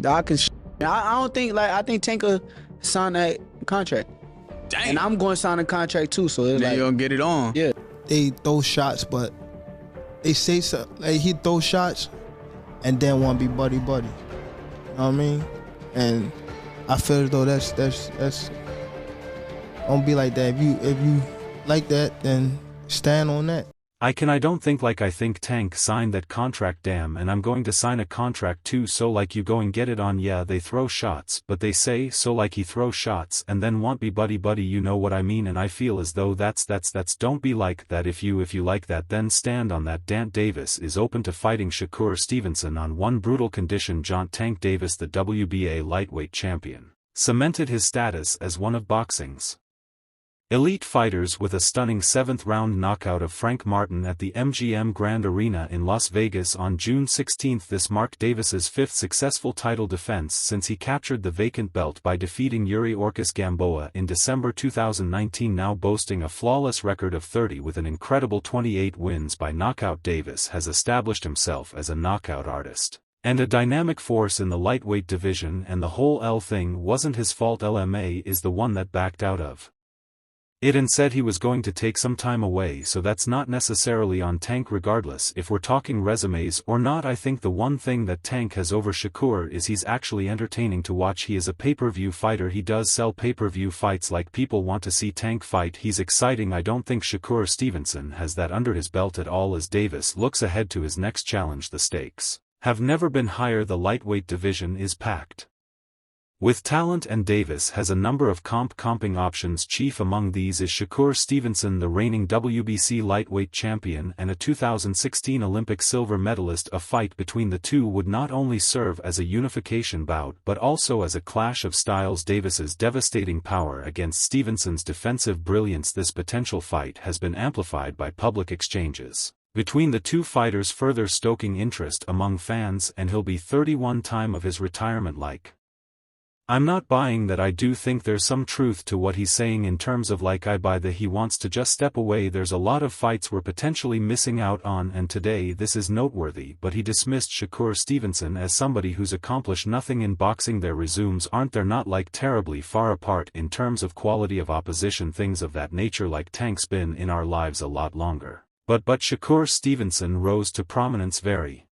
I can. I don't think I think Tanker signed that contract, Damn. and I'm going to sign a contract too. So it's Then like, you gonna get it on. yeah. They throw shots, but they say so, like he throw shots and then want to be buddy. You know what I mean? And I feel as though that's don't be like that. If you like that, then stand on that. I don't think like I think Tank signed that contract, damn, and I'm going to sign a contract too, so like you go and get it on. Yeah, they throw shots, but they say so like he throw shots and then want be buddy, you know what I mean? And I feel as though that's don't be like that. If you like that, then stand on that. Dant Davis is open to fighting Shakur Stevenson on one brutal condition. Tank Davis, the WBA lightweight champion, cemented his status as one of boxing's elite fighters with a stunning 7th-round knockout of Frank Martin at the MGM Grand Arena in Las Vegas on June 16. This marked Davis's 5th successful title defense since he captured the vacant belt by defeating Yuri Orkis Gamboa in December 2019. Now boasting a flawless record of 30 with an incredible 28 wins by knockout, Davis has established himself as a knockout artist and a dynamic force in the lightweight division, and the whole L thing wasn't his fault. LMA is the one that backed out of it and said he was going to take some time away, so that's not necessarily on Tank. Regardless if we're talking resumes or not, I think the one thing that Tank has over Shakur is he's actually entertaining to watch. He is a pay-per-view fighter. He does sell pay-per-view fights, like people want to see Tank fight. He's exciting. I don't think Shakur Stevenson has that under his belt at all. As Davis looks ahead to his next challenge, the stakes have never been higher. The lightweight division is packed with talent, and Davis has a number of comping options. Chief among these is Shakur Stevenson, the reigning WBC lightweight champion and a 2016 Olympic silver medalist. A fight between the two would not only serve as a unification bout but also as a clash of styles. Davis's devastating power against Stevenson's defensive brilliance. This potential fight has been amplified by public exchanges between the two fighters, further stoking interest among fans, and he'll be 31 time of his retirement. Like, I'm not buying that. I do think there's some truth to what he's saying in terms of like I buy that he wants to just step away. There's a lot of fights we're potentially missing out on, and today this is noteworthy, but he dismissed Shakur Stevenson as somebody who's accomplished nothing in boxing. Their resumes aren't they're not like terribly far apart in terms of quality of opposition, things of that nature. Like, Tank's been in our lives a lot longer, but Shakur Stevenson rose to prominence very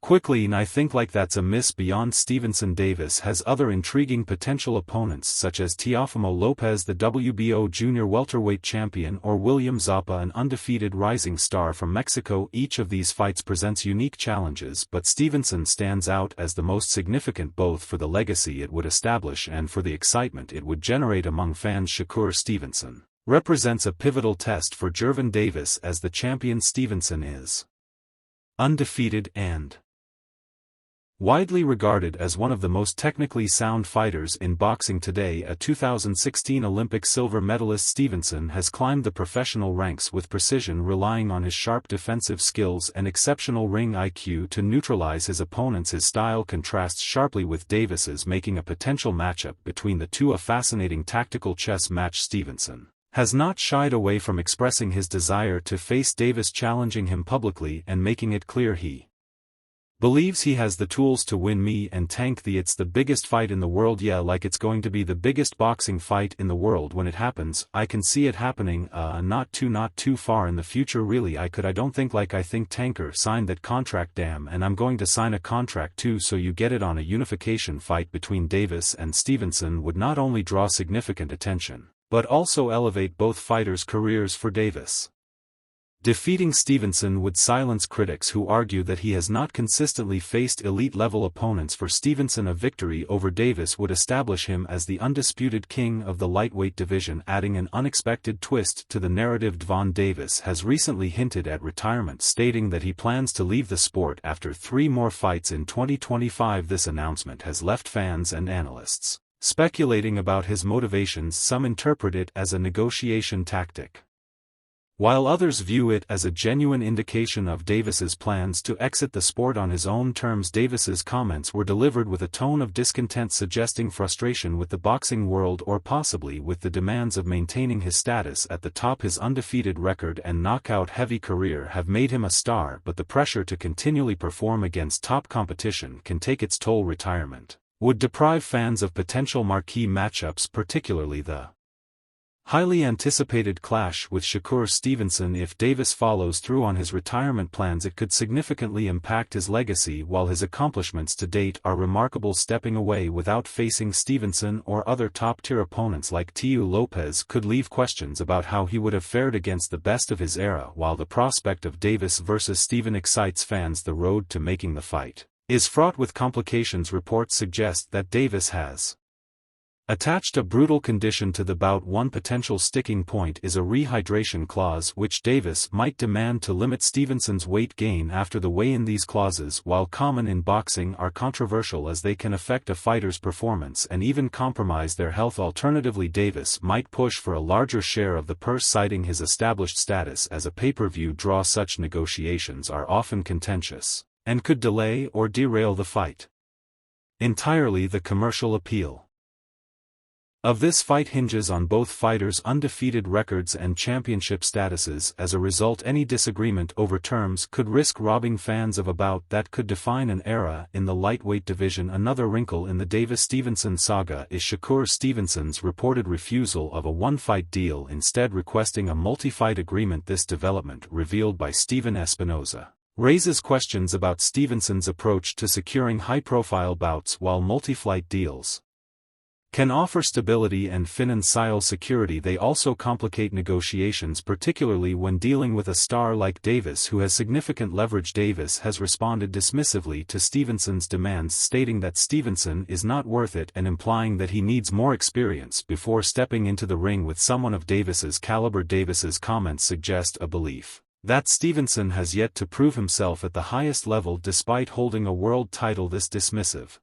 quickly, and I think like that's a miss. Beyond Stevenson, Davis has other intriguing potential opponents such as Teofimo Lopez, the WBO junior welterweight champion, or William Zappa, an undefeated rising star from Mexico. Each of these fights presents unique challenges, but Stevenson stands out as the most significant, both for the legacy it would establish and for the excitement it would generate among fans. Shakur Stevenson represents a pivotal test for Gervonta Davis as the champion. Stevenson is undefeated and widely regarded as one of the most technically sound fighters in boxing today. A 2016 Olympic silver medalist, Stevenson has climbed the professional ranks with precision, relying on his sharp defensive skills and exceptional ring IQ to neutralize his opponents. His style contrasts sharply with Davis's, making a potential matchup between the two a fascinating tactical chess match. Stevenson has not shied away from expressing his desire to face Davis, challenging him publicly and making it clear he believes he has the tools to win. Me and Tank, it's the biggest fight in the world. Yeah, like it's going to be the biggest boxing fight in the world when it happens. I can see it happening, not too far in the future really. I don't think like I think Tanker signed that contract, damn, and I'm going to sign a contract too. So you get it on. A unification fight between Davis and Stevenson would not only draw significant attention, but also elevate both fighters' careers. For Davis, defeating Stevenson would silence critics who argue that he has not consistently faced elite-level opponents. For Stevenson, a victory over Davis would establish him as the undisputed king of the lightweight division, adding an unexpected twist to the narrative. Gervonta Davis has recently hinted at retirement, stating that he plans to leave the sport after 3 more fights in 2025. This announcement has left fans and analysts speculating about his motivations. Some interpret it as a negotiation tactic while others view it as a genuine indication of Davis's plans to exit the sport on his own terms. Davis's comments were delivered with a tone of discontent suggesting frustration with the boxing world or possibly with the demands of maintaining his status at the top. His undefeated record and knockout-heavy career have made him a star, but the pressure to continually perform against top competition can take its toll. Retirement would deprive fans of potential marquee matchups, particularly the highly anticipated clash with Shakur Stevenson. If Davis follows through on his retirement plans, it could significantly impact his legacy. While his accomplishments to date are remarkable, stepping away without facing Stevenson or other top-tier opponents like Teo Lopez could leave questions about how he would have fared against the best of his era. While the prospect of Davis versus Steven excites fans, the road to making the fight is fraught with complications. Reports suggest that Davis has attached a brutal condition to the bout. One potential sticking point is a rehydration clause which Davis might demand to limit Stevenson's weight gain after the weigh-in. These clauses, while common in boxing, are controversial as they can affect a fighter's performance and even compromise their health. Alternatively, Davis might push for a larger share of the purse, citing his established status as a pay-per-view draw. Such negotiations are often contentious and could delay or derail the fight entirely. The commercial appeal of this fight hinges on both fighters' undefeated records and championship statuses. As a result, any disagreement over terms could risk robbing fans of a bout that could define an era in the lightweight division. Another wrinkle in the Davis-Stevenson saga is Shakur Stevenson's reported refusal of a one-fight deal, instead requesting a multi-fight agreement. This development, revealed by Steven Espinoza, raises questions about Stevenson's approach to securing high-profile bouts. While multi-fight deals can offer stability and financial security, they also complicate negotiations, particularly when dealing with a star like Davis who has significant leverage. Davis has responded dismissively to Stevenson's demands, stating that Stevenson is not worth it and implying that he needs more experience before stepping into the ring with someone of Davis's caliber. Davis's comments suggest a belief that Stevenson has yet to prove himself at the highest level despite holding a world title. This dismissive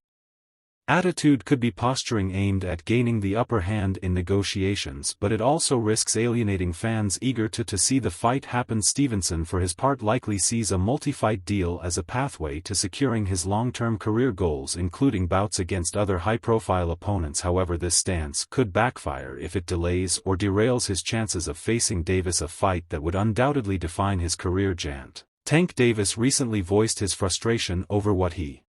attitude could be posturing aimed at gaining the upper hand in negotiations, but it also risks alienating fans eager to see the fight happen. Stevenson, for his part, likely sees a multi-fight deal as a pathway to securing his long-term career goals, including bouts against other high-profile opponents. However, this stance could backfire if it delays or derails his chances of facing Davis, a fight that would undoubtedly define his career. Tank Davis recently voiced his frustration over what he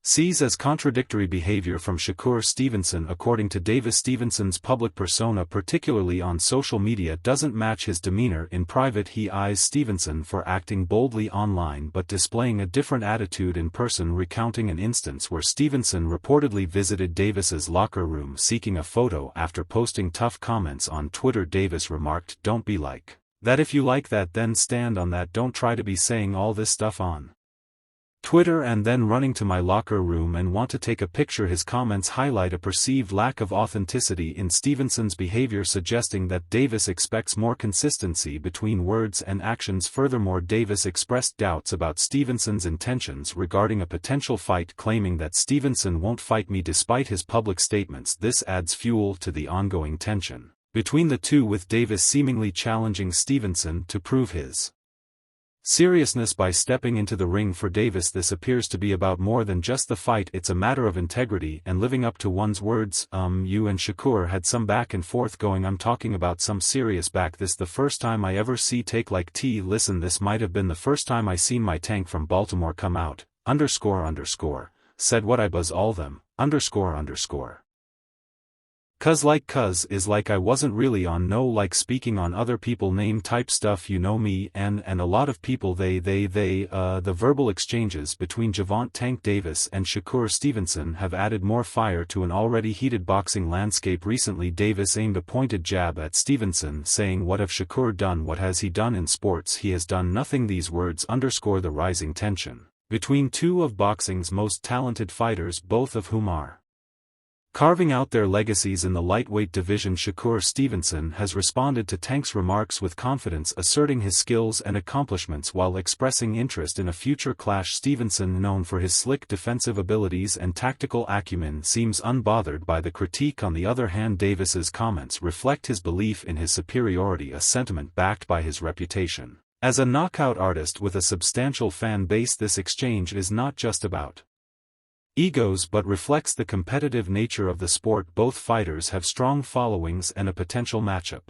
sees as contradictory behavior from Shakur Stevenson. According to Davis, Stevenson's public persona, particularly on social media, doesn't match his demeanor in private. He eyes Stevenson for acting boldly online but displaying a different attitude in person, recounting an instance where Stevenson reportedly visited Davis's locker room seeking a photo after posting tough comments on Twitter. Davis remarked, "Don't be like that. If you like that, then stand on that. Don't try to be saying all this stuff on Twitter and then running to my locker room and want to take a picture." His comments highlight a perceived lack of authenticity in Stevenson's behavior, suggesting that Davis expects more consistency between words and actions. Furthermore, Davis expressed doubts about Stevenson's intentions regarding a potential fight, claiming that Stevenson won't fight me despite his public statements. This adds fuel to the ongoing tension between the two, with Davis seemingly challenging Stevenson to prove his seriousness by stepping into the ring. For Davis, this appears to be about more than just the fight. It's a matter of integrity and living up to one's words. You and Shakur had some back and forth going. I'm talking about some serious back. This the first time I ever see take like T. Listen, this might have been the first time I seen my Tank from Baltimore come out, said what I buzz all them, Cuz is like I wasn't really on no like speaking on other people name type stuff, you know me and a lot of people they the verbal exchanges between Gervonta Tank Davis and Shakur Stevenson have added more fire to an already heated boxing landscape. Recently, Davis aimed a pointed jab at Stevenson, saying, "What have Shakur done? What has he done in sports? He has done nothing." These words underscore the rising tension between two of boxing's most talented fighters, both of whom are Carving out their legacies in the lightweight division. Shakur Stevenson has responded to Tank's remarks with confidence, asserting his skills and accomplishments while expressing interest in a future clash. Stevenson, known for his slick defensive abilities and tactical acumen, seems unbothered by the critique. On the other hand, Davis's comments reflect his belief in his superiority, a sentiment backed by his reputation as a knockout artist with a substantial fan base. This exchange is not just about egos but reflects the competitive nature of the sport. Both fighters have strong followings and a potential matchup